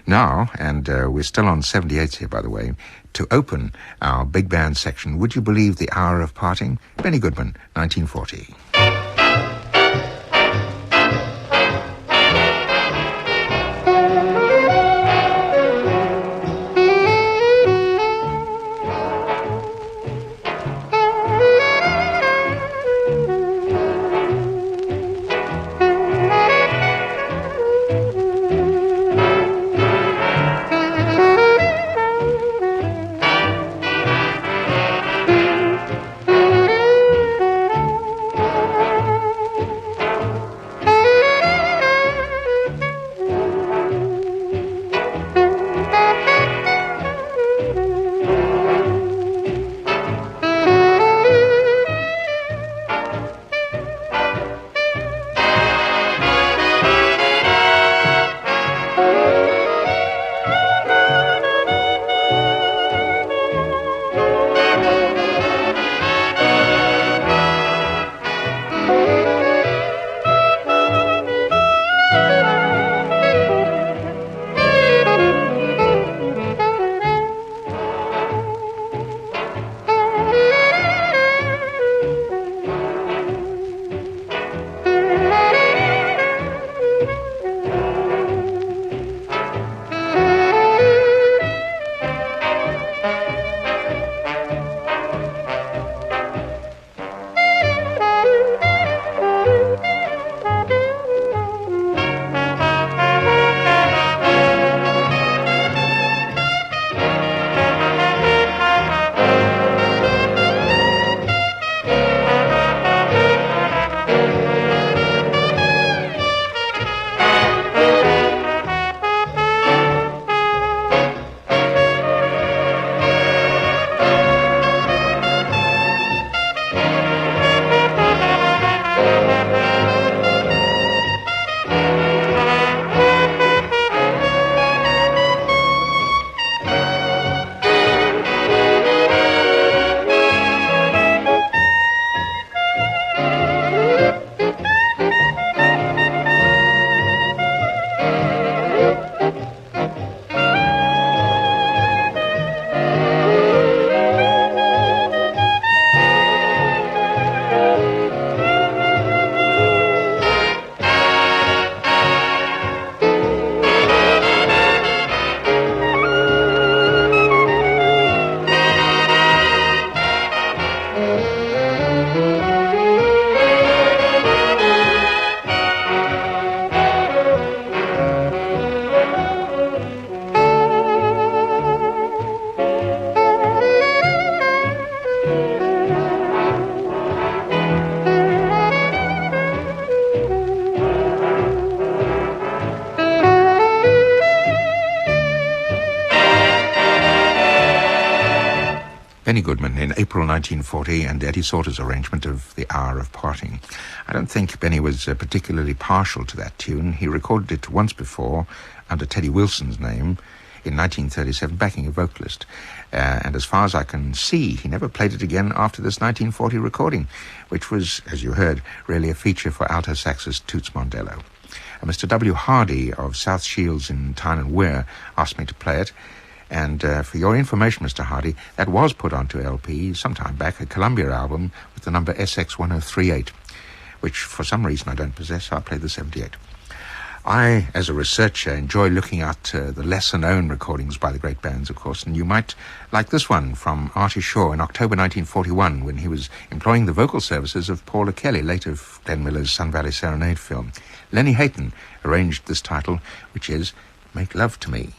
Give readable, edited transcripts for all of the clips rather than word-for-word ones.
Now, and we're still on 78 here, by the way, to open our big band section, would you believe the hour of parting? Benny Goodman, 1940. Benny Goodman in April 1940 and Eddie Sauter's arrangement of The Hour of Parting. I don't think Benny was particularly partial to that tune. He recorded it once before under Teddy Wilson's name in 1937, backing a vocalist. And as far as I can see, he never played it again after this 1940 recording, which was, as you heard, really a feature for alto saxist Toots Mondello. Mr. W. Hardy of South Shields in Tyne and Wear asked me to play it. And for your information, Mr. Hardy, that was put onto LP sometime back, a Columbia album with the number SX1038, which for some reason I don't possess, so I'll play the 78. I, as a researcher, enjoy looking at the lesser-known recordings by the great bands, of course, and you might like this one from Artie Shaw in October 1941 when he was employing the vocal services of Paula Kelly, later of Glenn Miller's Sun Valley Serenade film. Lenny Hayton arranged this title, which is Make Love to Me.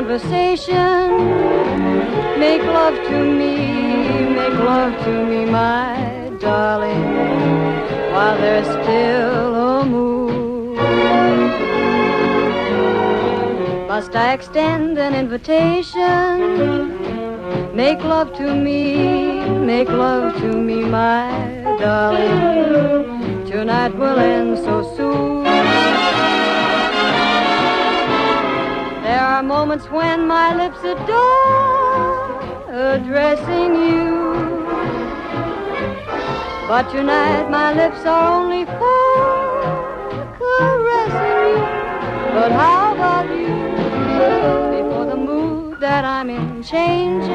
conversation. Make love to me, my darling, while there's still a moon. Must I extend an invitation? Make love to me, my darling. Tonight will end so soon. There are moments when my lips adore addressing you, but tonight my lips are only for caressing you. But how about you? Before the mood that I'm in changes,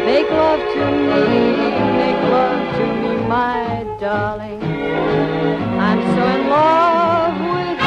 make love to me, my darling. I'm so in love with you.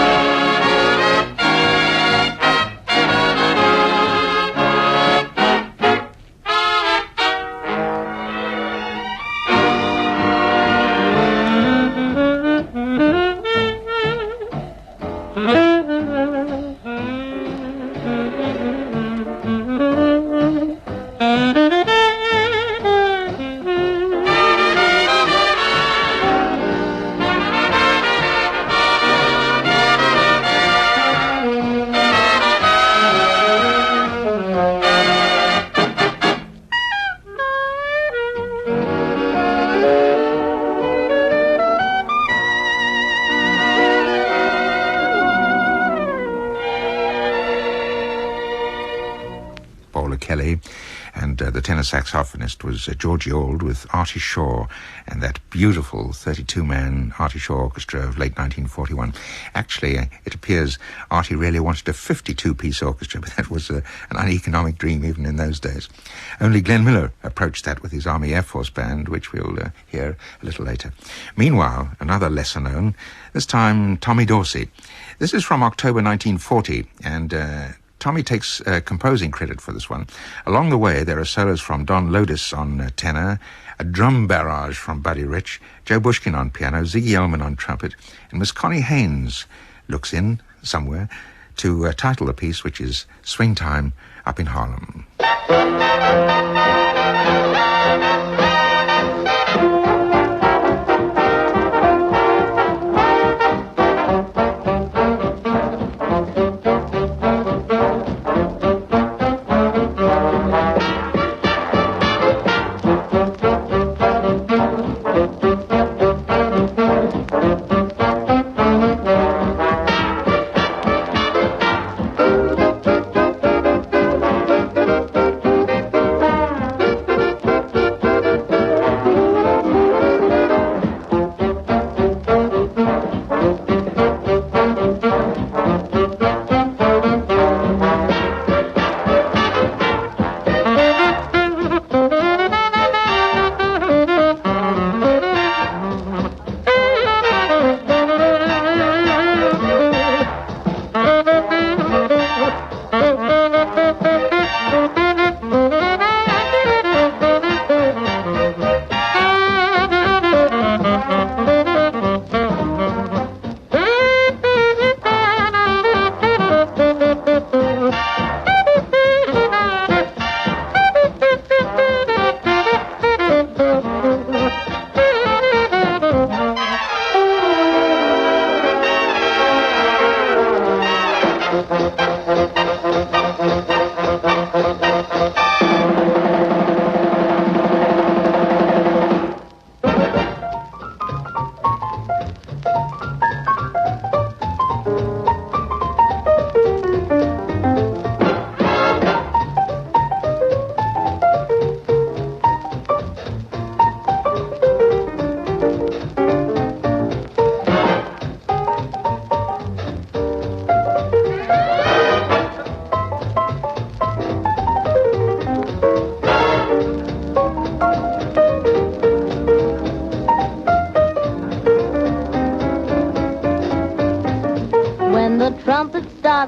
Kelly, and the tenor saxophonist was Georgie Auld with Artie Shaw and that beautiful 32-man Artie Shaw Orchestra of late 1941. Actually, it appears Artie really wanted a 52-piece orchestra, but that was an uneconomic dream even in those days. Only Glenn Miller approached that with his Army Air Force Band, which we'll hear a little later. Meanwhile, another lesser known, this time Tommy Dorsey. This is from October 1940, and Tommy takes composing credit for this one. Along the way, there are solos from Don Lodis on tenor, a drum barrage from Buddy Rich, Joe Bushkin on piano, Ziggy Elman on trumpet, and Miss Connie Haynes looks in somewhere to title the piece, which is Swing Time Up in Harlem.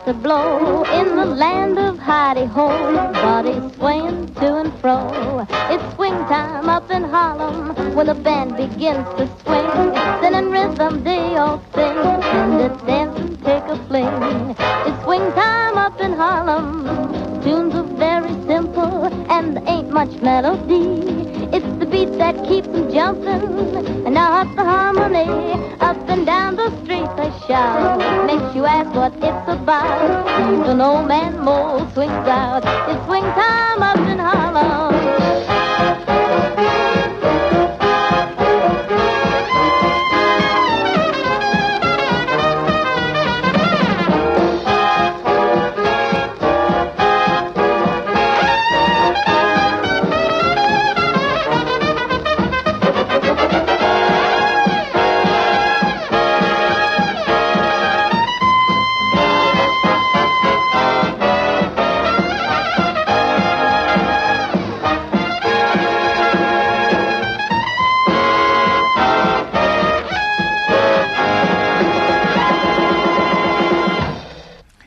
To blow in the land of hidey-ho, bodies swaying to and fro. It's swing time up in Harlem when the band begins to swing. Then in rhythm they all sing, and to dance and take a fling. It's swing time up in Harlem. melody. It's the beat that keeps them jumping, and not the harmony. Up and down the street they shout, makes you ask what it's about. Even old man Mo swings out. It's swing time up in Harlem.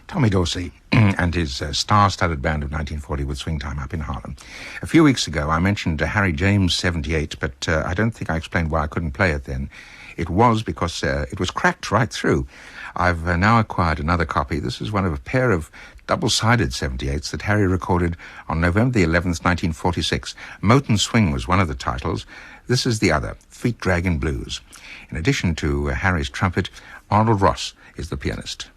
Tommy Dorsey and his star-studded band of 1940 with Swing Time Up in Harlem. A few weeks ago, I mentioned Harry James' 78, but I don't think I explained why I couldn't play it then. It was because it was cracked right through. I've now acquired another copy. This is one of a pair of double-sided 78s that Harry recorded on November the 11th, 1946. Moten Swing was one of the titles. This is the other, Feet Draggin' Blues. In addition to Harry's trumpet, Arnold Ross is the pianist.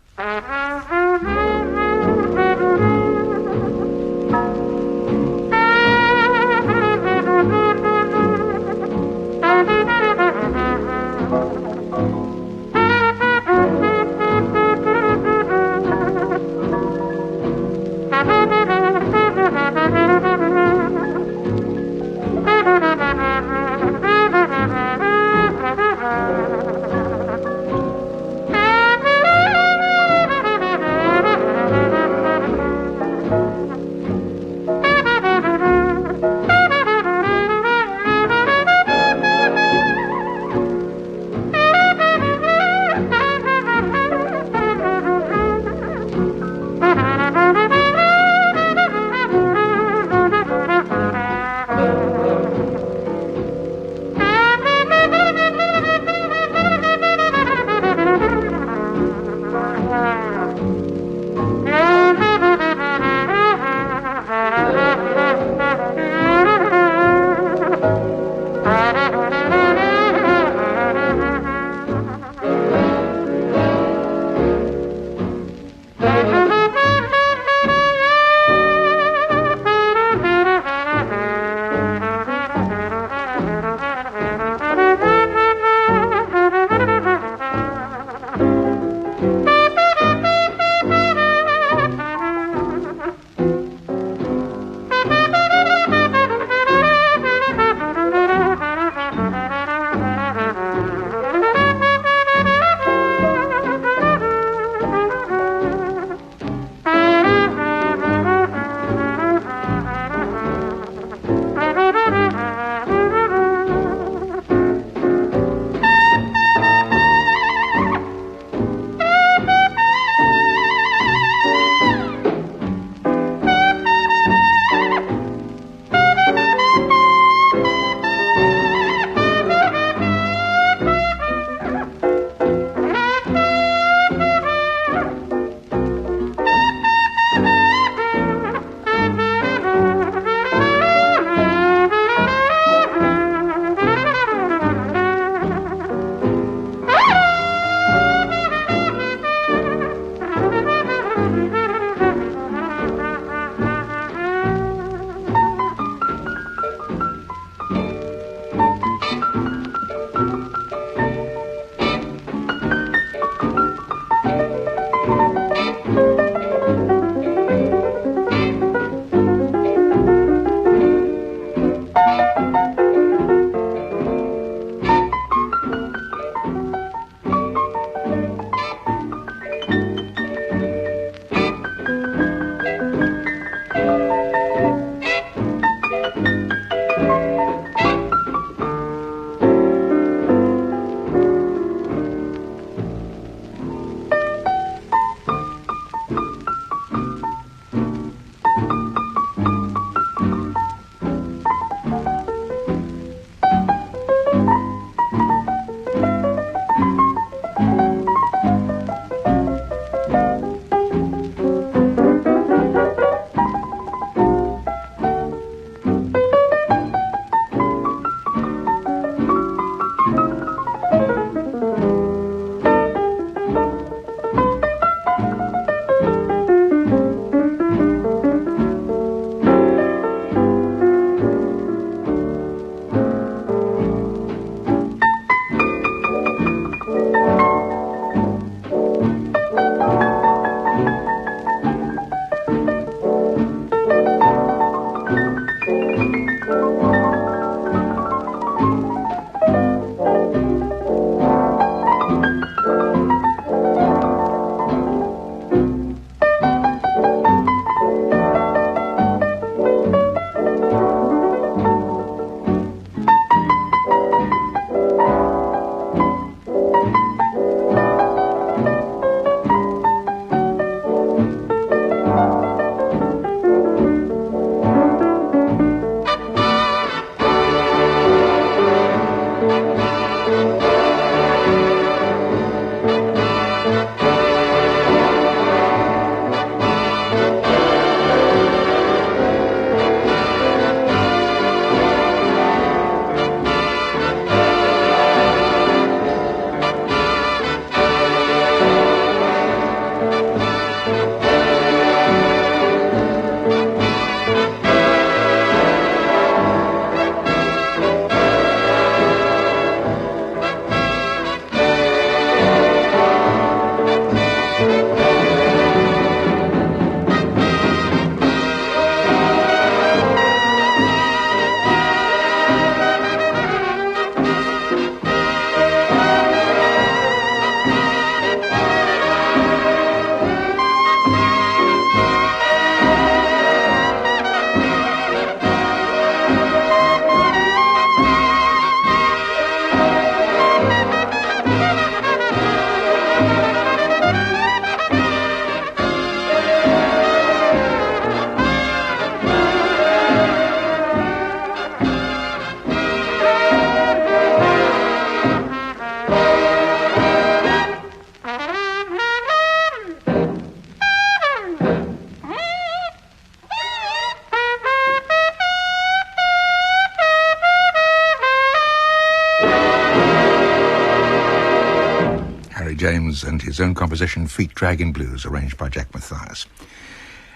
James and his own composition, Feet Dragging Blues, arranged by Jack Mathias.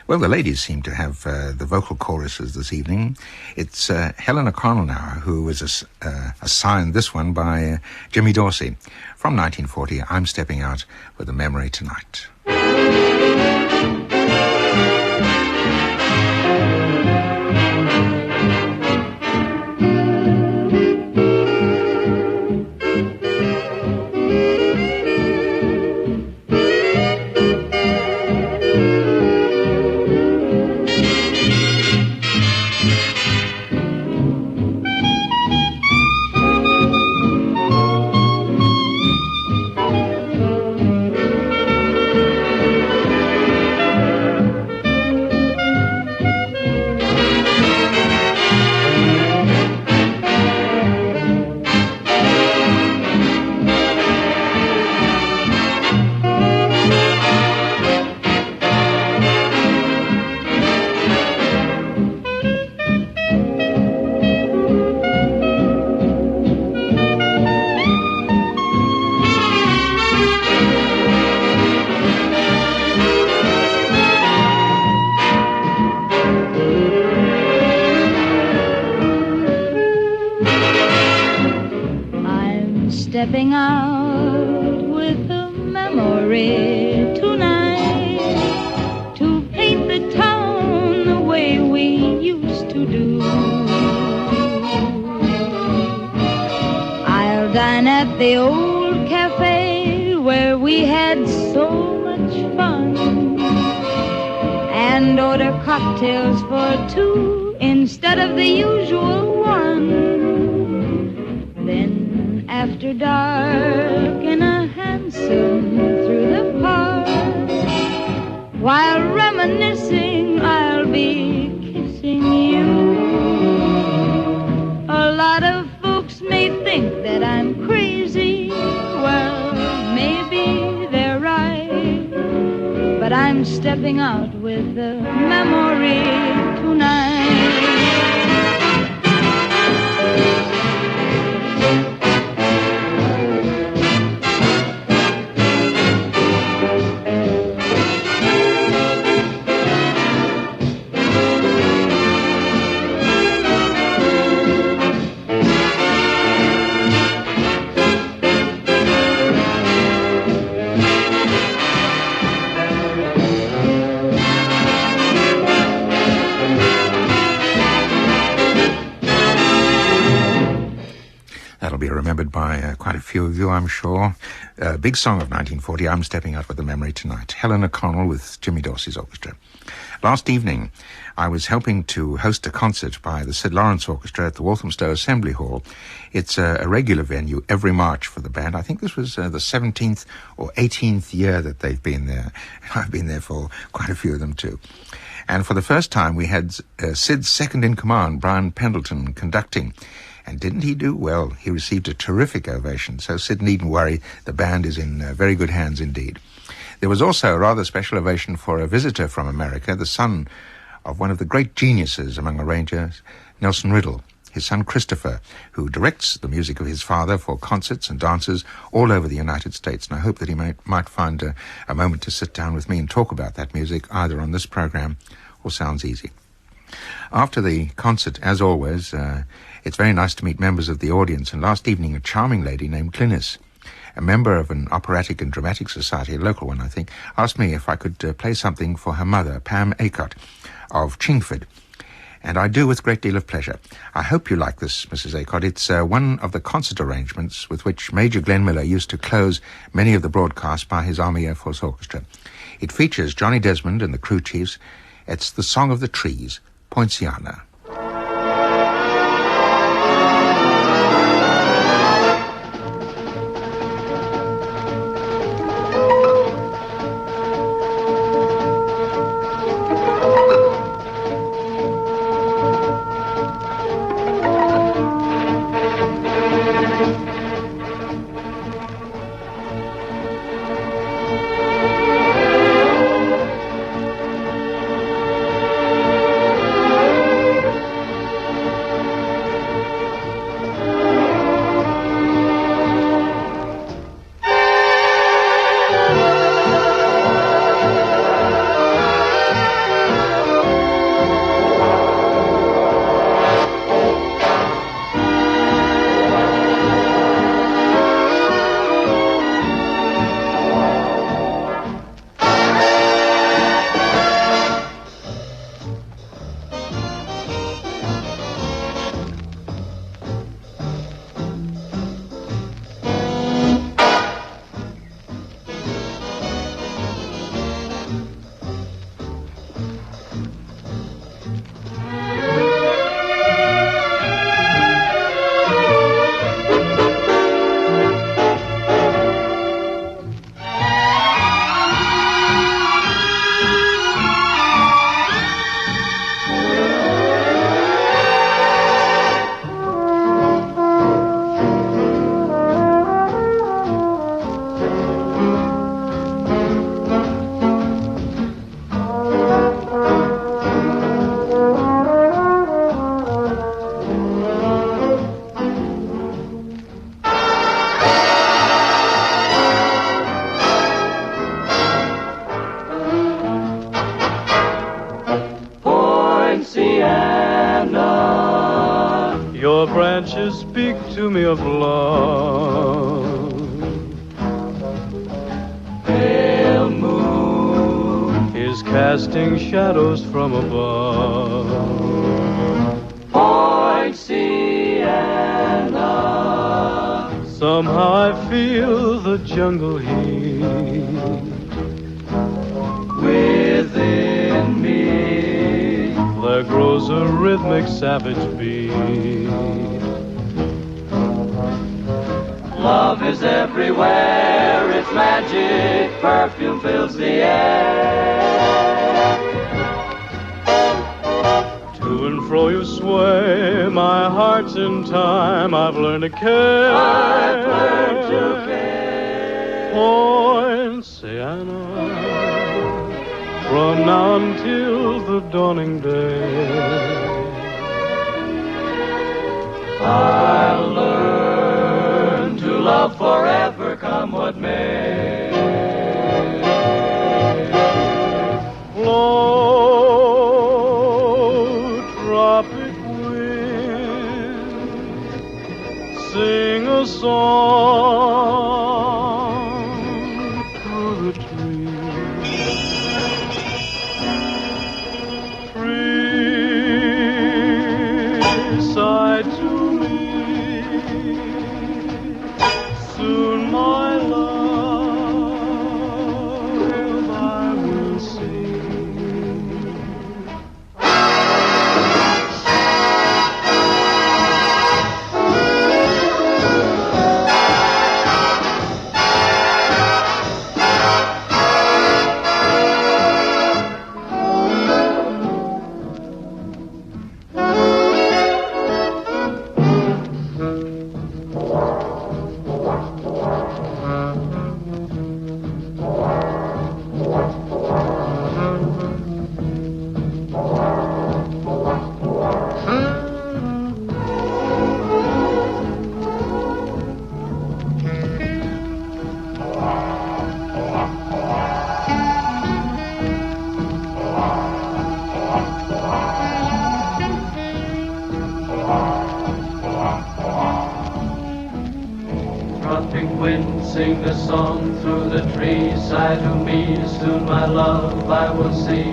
Well, the ladies seem to have the vocal choruses this evening. It's Helen O'Connell now, who was assigned this one by Jimmy Dorsey. From 1940, I'm Stepping Out with a Memory Tonight. Stepping out with a memory tonight to paint the town the way we used to do. I'll dine at the old cafe where we had so much fun and order cocktails for two instead of the usual one. Then after dark in a hansom through the park, while reminiscing I'll be kissing you. A lot of folks may think that I'm crazy. Well, maybe they're right, but I'm stepping out with a memory tonight. That'll be remembered by quite a few of you, I'm sure. Big song of 1940, I'm Stepping Out with a Memory Tonight. Helen O'Connell with Jimmy Dorsey's orchestra. Last evening, I was helping to host a concert by the Sid Lawrence Orchestra at the Walthamstow Assembly Hall. It's a regular venue every March for the band. I think this was the 17th or 18th year that they've been there. I've been there for quite a few of them too. And for the first time, we had Sid's second-in-command, Brian Pendleton, conducting. And didn't he do well? He received a terrific ovation, so Sid needn't worry. The band is in very good hands indeed. There was also a rather special ovation for a visitor from America, the son of one of the great geniuses among arrangers, Nelson Riddle, his son Christopher, who directs the music of his father for concerts and dances all over the United States. And I hope that he might find a moment to sit down with me and talk about that music, either on this program or Sounds Easy. After the concert, as always, it's very nice to meet members of the audience, and last evening a charming lady named Glynis, a member of an operatic and dramatic society, a local one I think, asked me if I could play something for her mother, Pam Acott of Chingford. And I do with a great deal of pleasure. I hope you like this, Mrs. Acott. It's one of the concert arrangements with which Major Glenn Miller used to close many of the broadcasts by his Army Air Force Orchestra. It features Johnny Desmond and the Crew Chiefs. It's the Song of the Trees, Poinciana. branches speak to me of love. Pale moon is casting shadows from above. Point Sienna. Somehow I feel the jungle heat within me. There grows a rhythmic savage beat. Love is everywhere, its magic perfume fills the air. To and fro you sway, my heart's in time, I've learned to care. I've learned to care. Point Sienna, from now until the dawning day, I'll learn to love forever, come what may. Blow, tropic wind, sing a song through the trees. Free, sigh to me. Soon, my love, I will sing. Tropic wind, sing a song through the trees. Sigh to me, soon my love I will see.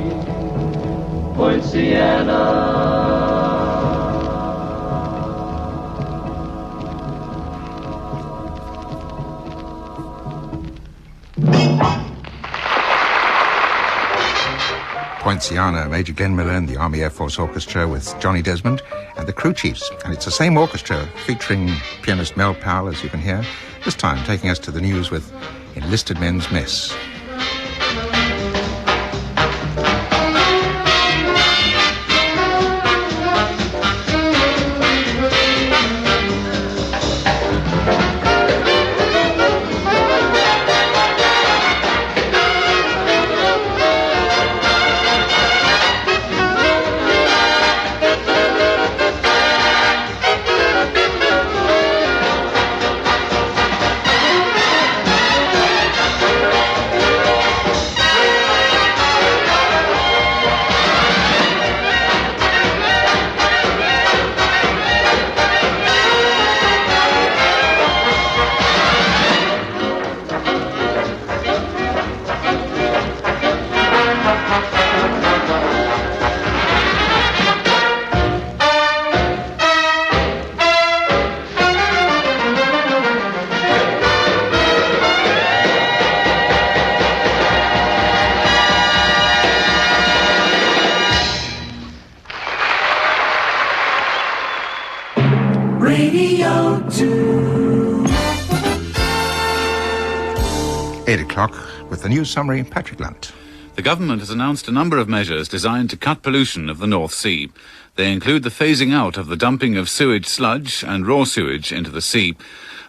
Point Sienna. Point Sienna, Major Glenn Miller and the Army Air Force Orchestra with Johnny Desmond and the Crew Chiefs. And it's the same orchestra featuring pianist Mel Powell, as you can hear, this time taking us to the news with Enlisted Men's Mess. Radio 2. 8 o'clock with the news summary, Patrick Lunt. The government has announced a number of measures designed to cut pollution of the North Sea. They include the phasing out of the dumping of sewage sludge and raw sewage into the sea.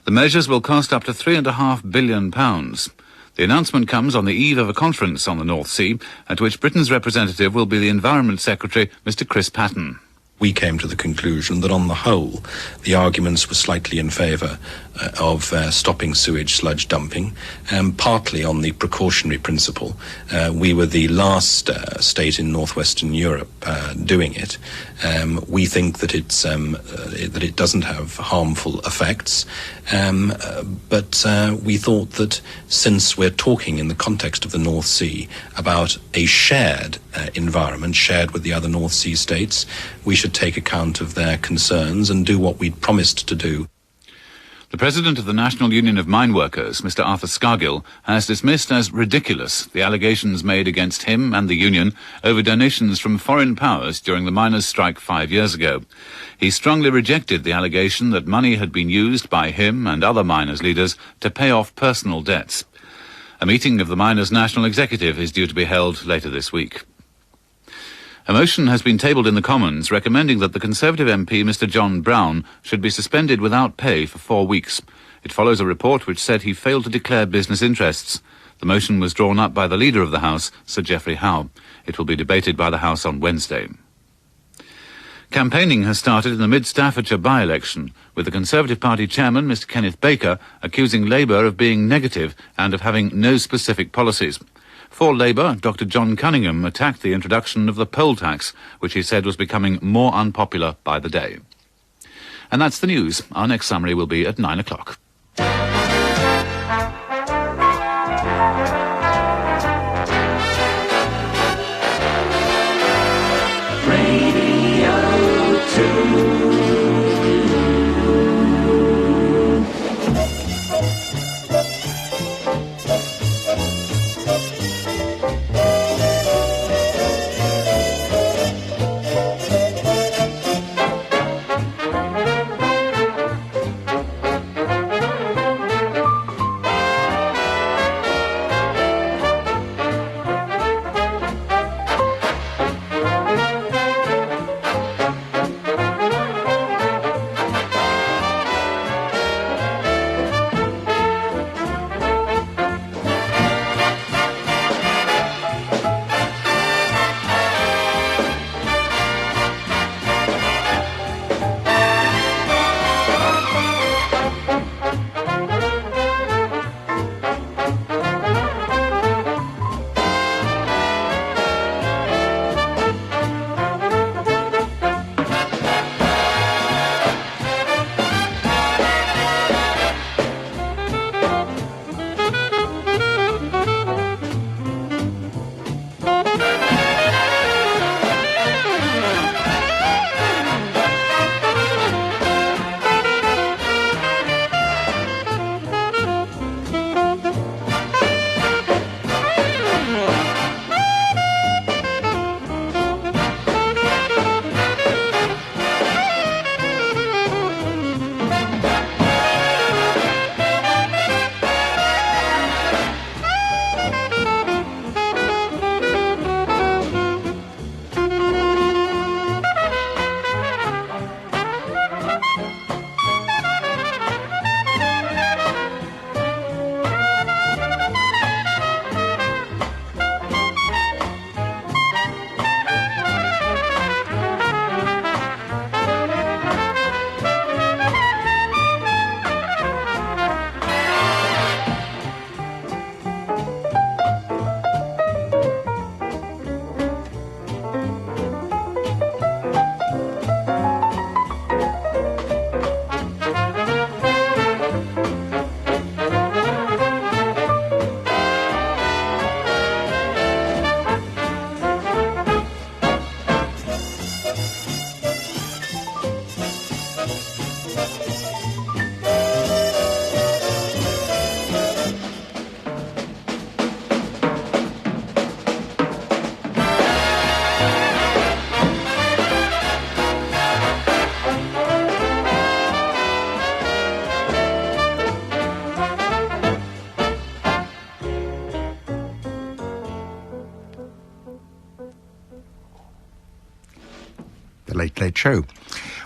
The measures will cost up to £3.5 billion. The announcement comes on the eve of a conference on the North Sea, at which Britain's representative will be the Environment Secretary, Mr. Chris Patton. We came to the conclusion that on the whole, the arguments were slightly in favour stopping sewage sludge dumping, partly on the precautionary principle. We were the last state in northwestern Europe doing it. We think that it doesn't have harmful effects, but we thought that since we're talking in the context of the North Sea about a shared environment, shared with the other North Sea states, we should take account of their concerns and do what we'd promised to do. The President of the National Union of Mine Workers, Mr. Arthur Scargill, has dismissed as ridiculous the allegations made against him and the union over donations from foreign powers during the miners' strike 5 years ago. He strongly rejected the allegation that money had been used by him and other miners' leaders to pay off personal debts. A meeting of the miners' national executive is due to be held later this week. A motion has been tabled in the Commons recommending that the Conservative MP Mr. John Brown should be suspended without pay for 4 weeks. It follows a report which said he failed to declare business interests. The motion was drawn up by the Leader of the House, Sir Geoffrey Howe. It will be debated by the House on Wednesday. Campaigning has started in the Mid-Staffordshire by-election, with the Conservative Party chairman, Mr. Kenneth Baker, accusing Labour of being negative and of having no specific policies. For Labour, Dr. John Cunningham attacked the introduction of the poll tax, which he said was becoming more unpopular by the day. And that's the news. Our next summary will be at 9 o'clock. Radio 2. Late Late Show,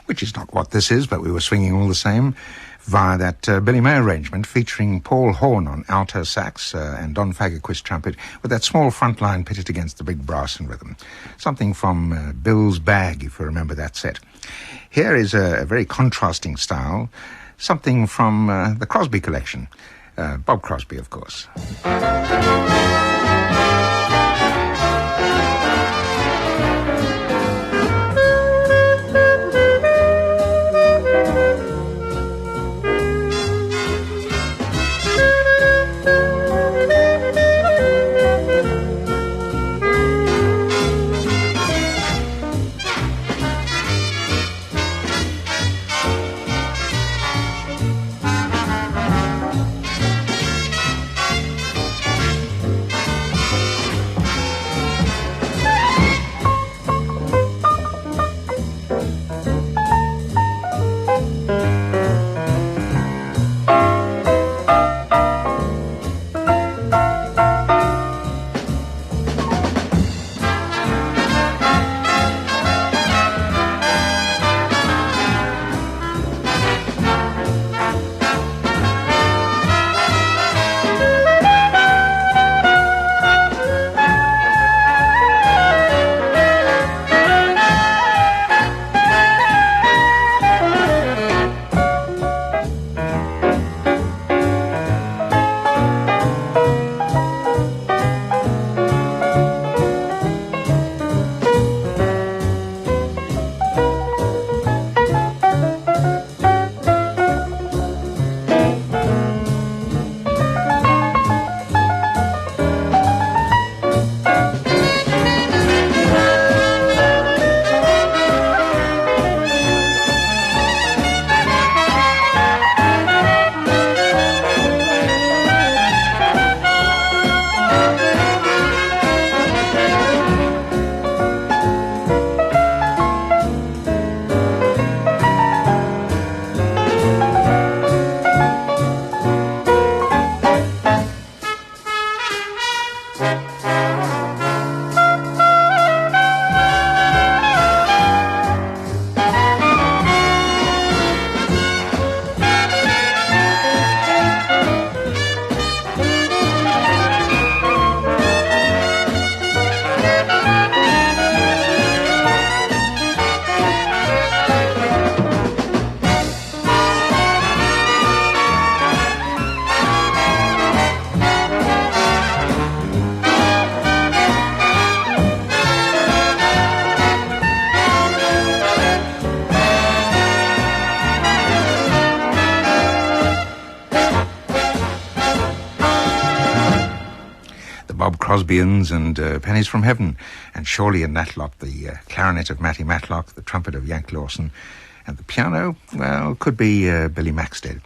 which is not what this is, but we were swinging all the same via that Billy May arrangement featuring Paul Horn on alto sax and Don Fagerquist trumpet, with that small front line pitted against the big brass and rhythm. Something from Bill's Bag, if you remember that set. Here is a very contrasting style, something from the Crosby collection. Bob Crosby, of course. Bob Crosbyans and Pennies from Heaven, and surely in that lot the clarinet of Matty Matlock, the trumpet of Yank Lawson, and the piano, well, could be Billy Maxted.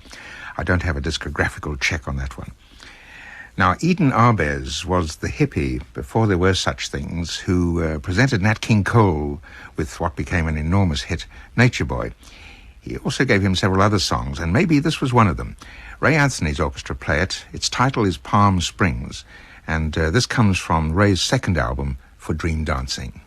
I don't have a discographical check on that one. Now, Eden Arbez was the hippie, before there were such things, who presented Nat King Cole with what became an enormous hit, Nature Boy. He also gave him several other songs, and maybe this was one of them. Ray Anthony's orchestra play it. Its title is Palm Springs, and this comes from Ray's second album, For Dream Dancing.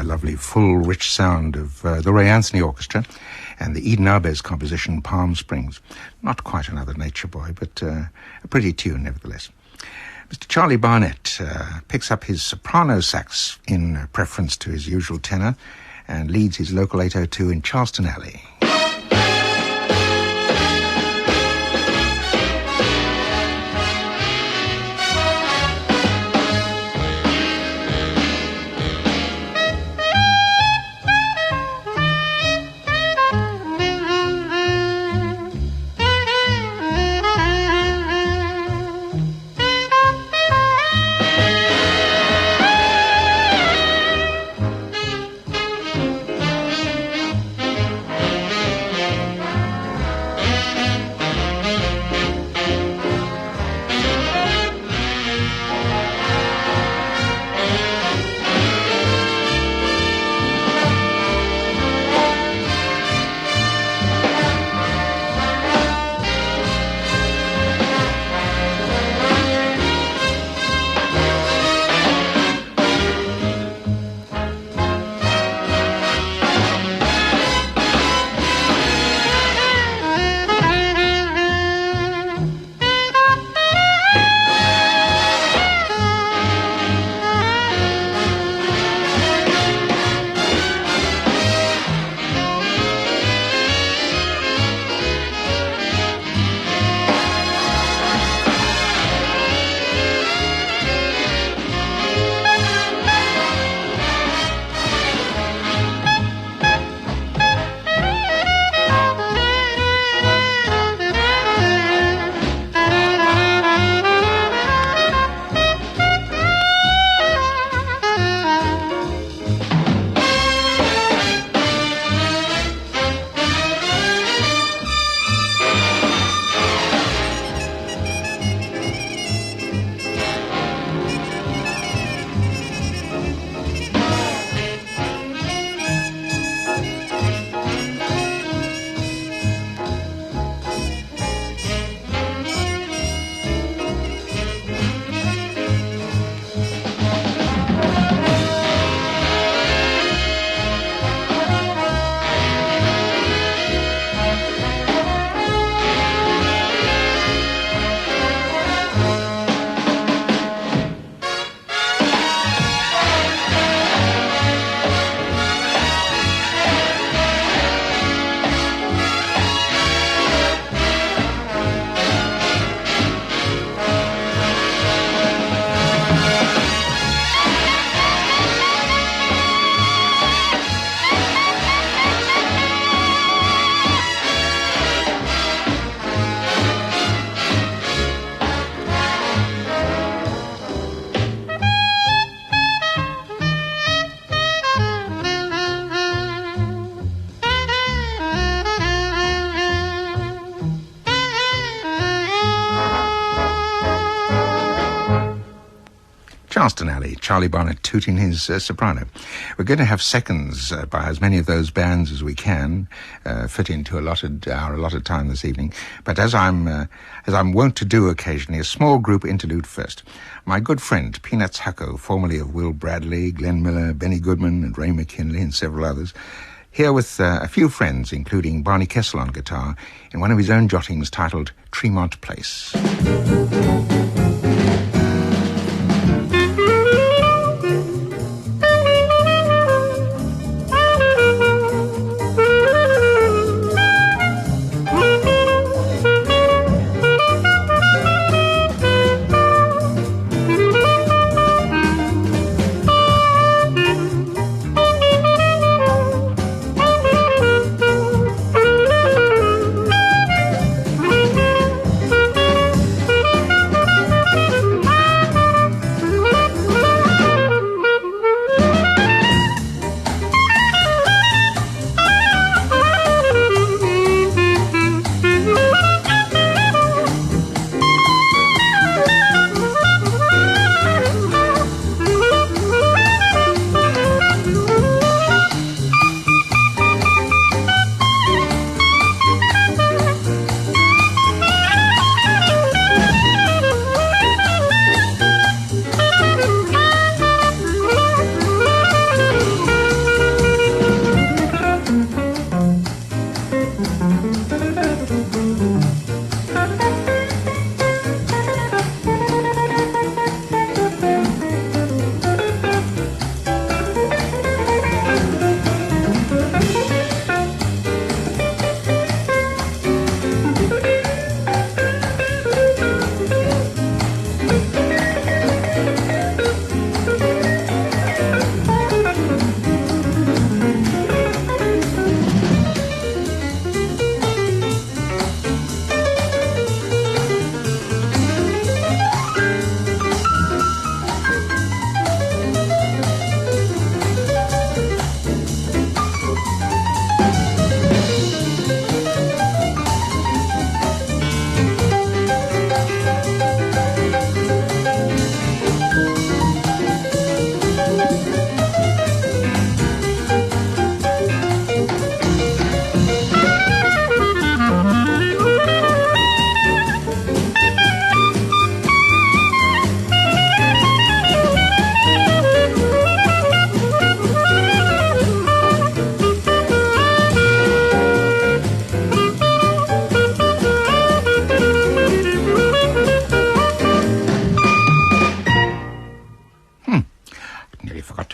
Lovely, full, rich sound of the Ray Anthony Orchestra and the Eden Arbez composition, Palm Springs. Not quite another Nature Boy, but a pretty tune, nevertheless. Mr. Charlie Barnett picks up his soprano sax in preference to his usual tenor and leads his local 802 in Charleston Alley. Charleston Alley, Charlie Barnett tooting his soprano. We're going to have seconds by as many of those bands as we can fit into our allotted time this evening. But as I'm wont to do occasionally, a small group interlude first. My good friend Peanuts Hucko, formerly of Will Bradley, Glenn Miller, Benny Goodman, and Ray McKinley, and several others, here with a few friends, including Barney Kessel on guitar, in one of his own jottings titled Tremont Place.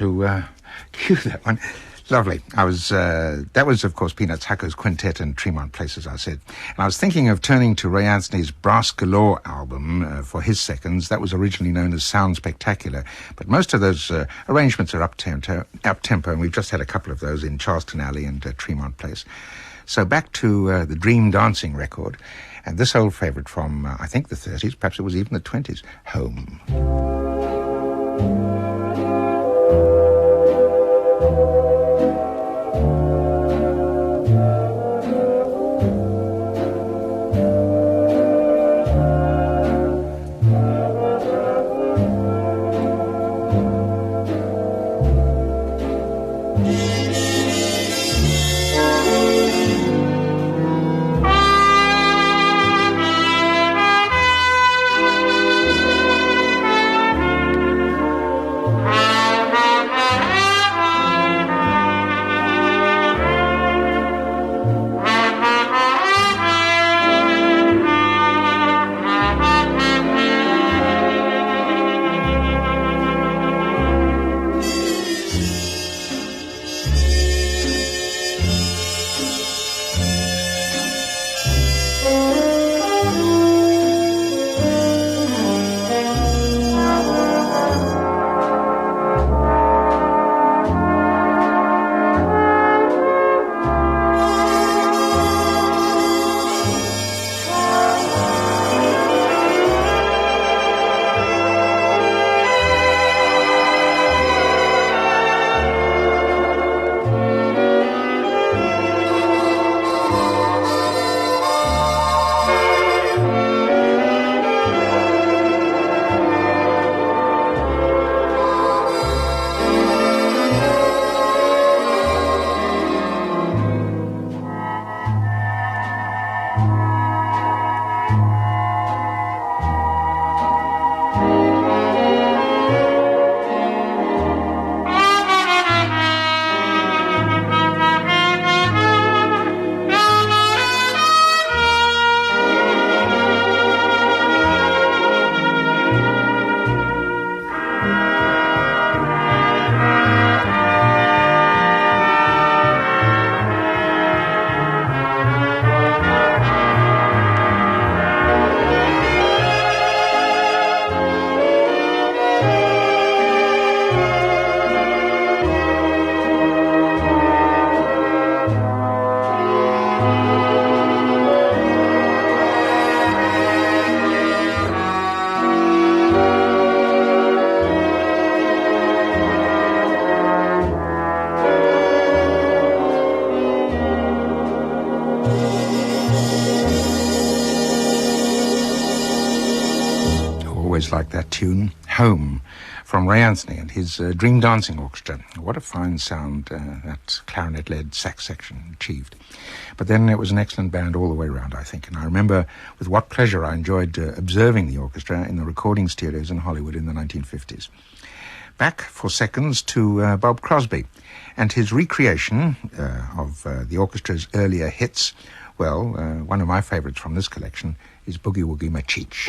to cue that one. Lovely. That was, of course, Peanuts Hucker's Quintet and Tremont Place, as I said. And I was thinking of turning to Ray Anthony's Brass Galore album for his seconds. That was originally known as Sound Spectacular. But most of those arrangements are up-tempo, and we've just had a couple of those in Charleston Alley and Tremont Place. So back to the Dream Dancing record. And this old favourite from, I think, the 30s, perhaps it was even the 20s, Home. Like that tune, Home, from Ray Anthony and his Dream Dancing Orchestra. What a fine sound that clarinet-led sax section achieved. But then it was an excellent band all the way around, I think. And I remember with what pleasure I enjoyed observing the orchestra in the recording studios in Hollywood in the 1950s. Back for seconds to Bob Crosby and his recreation of the orchestra's earlier hits. Well, one of my favorites from this collection is Boogie Woogie Macheech.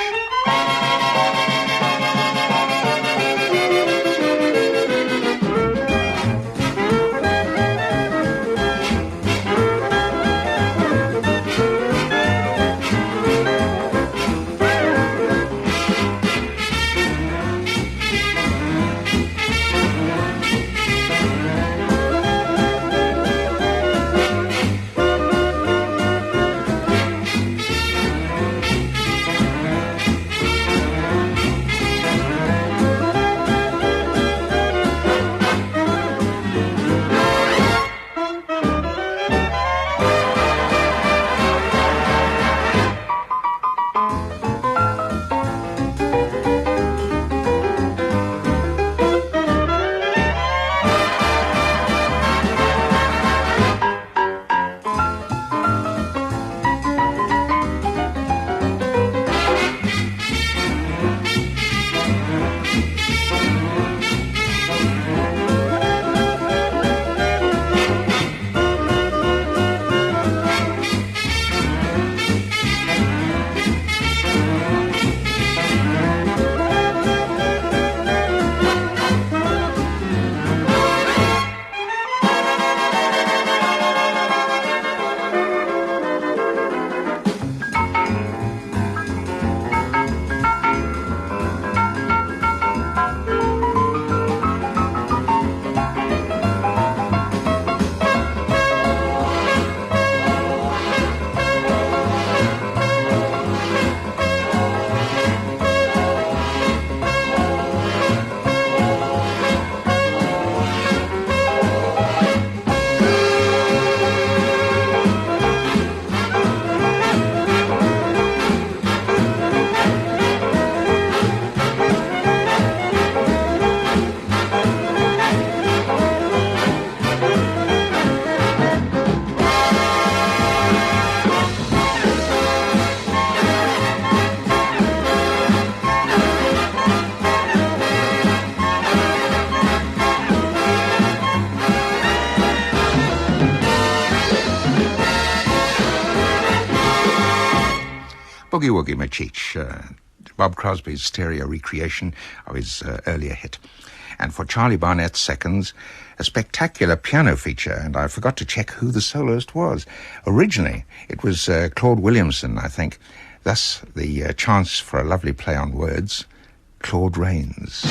Boogie Woogie Machich, Bob Crosby's stereo recreation of his earlier hit. And for Charlie Barnett's seconds, a spectacular piano feature, and I forgot to check who the soloist was. Originally, it was Claude Williamson, I think. Thus, the chance for a lovely play on words, Claude Rains.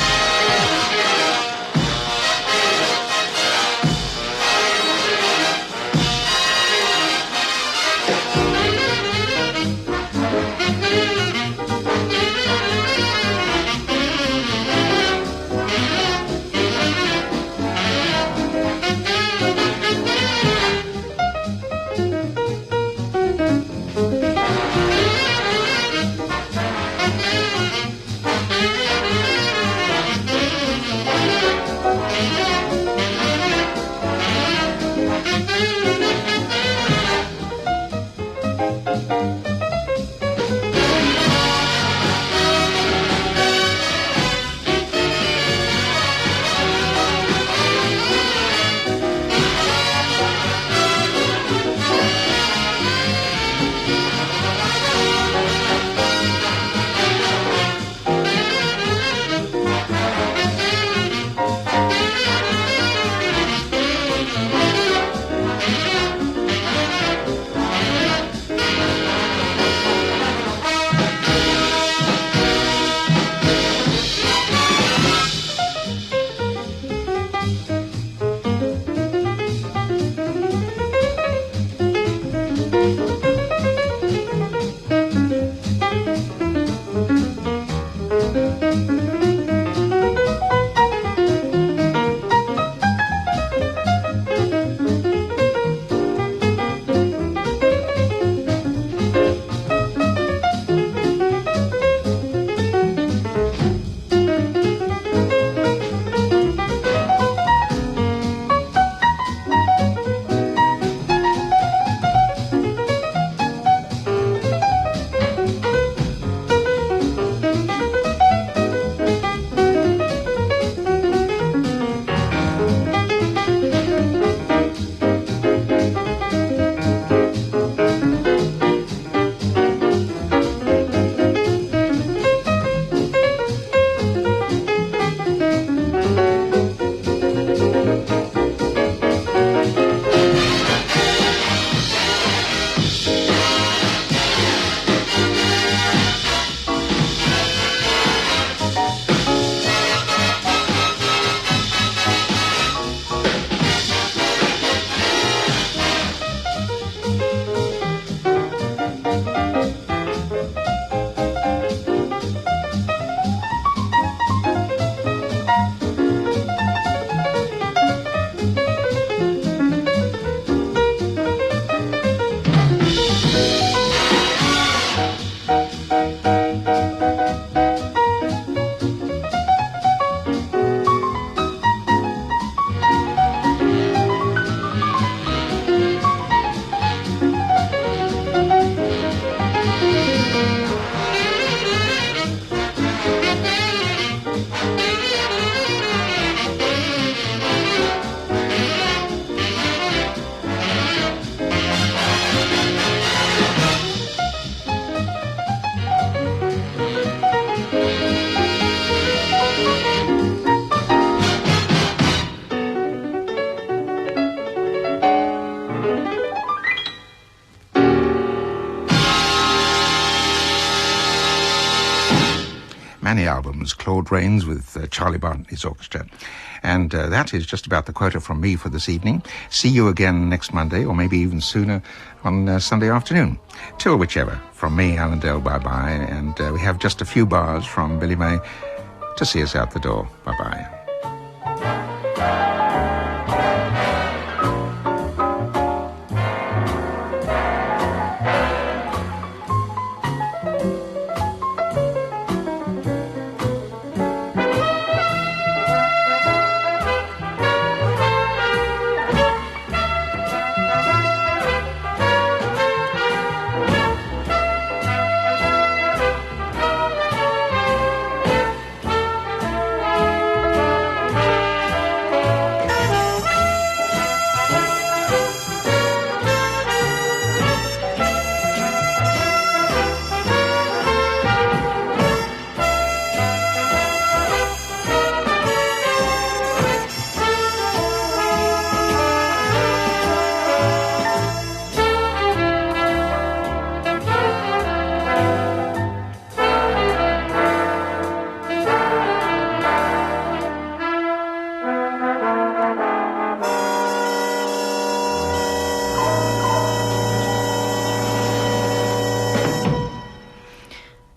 Many albums, Claude Rains with Charlie Barton and his orchestra. And that is just about the quota from me for this evening. See you again next Monday, or maybe even sooner on Sunday afternoon. Till whichever. From me, Alan Dell, bye-bye. And we have just a few bars from Billy May to see us out the door. Bye-bye.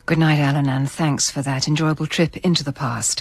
Good night, Alan, and thanks for that enjoyable trip into the past.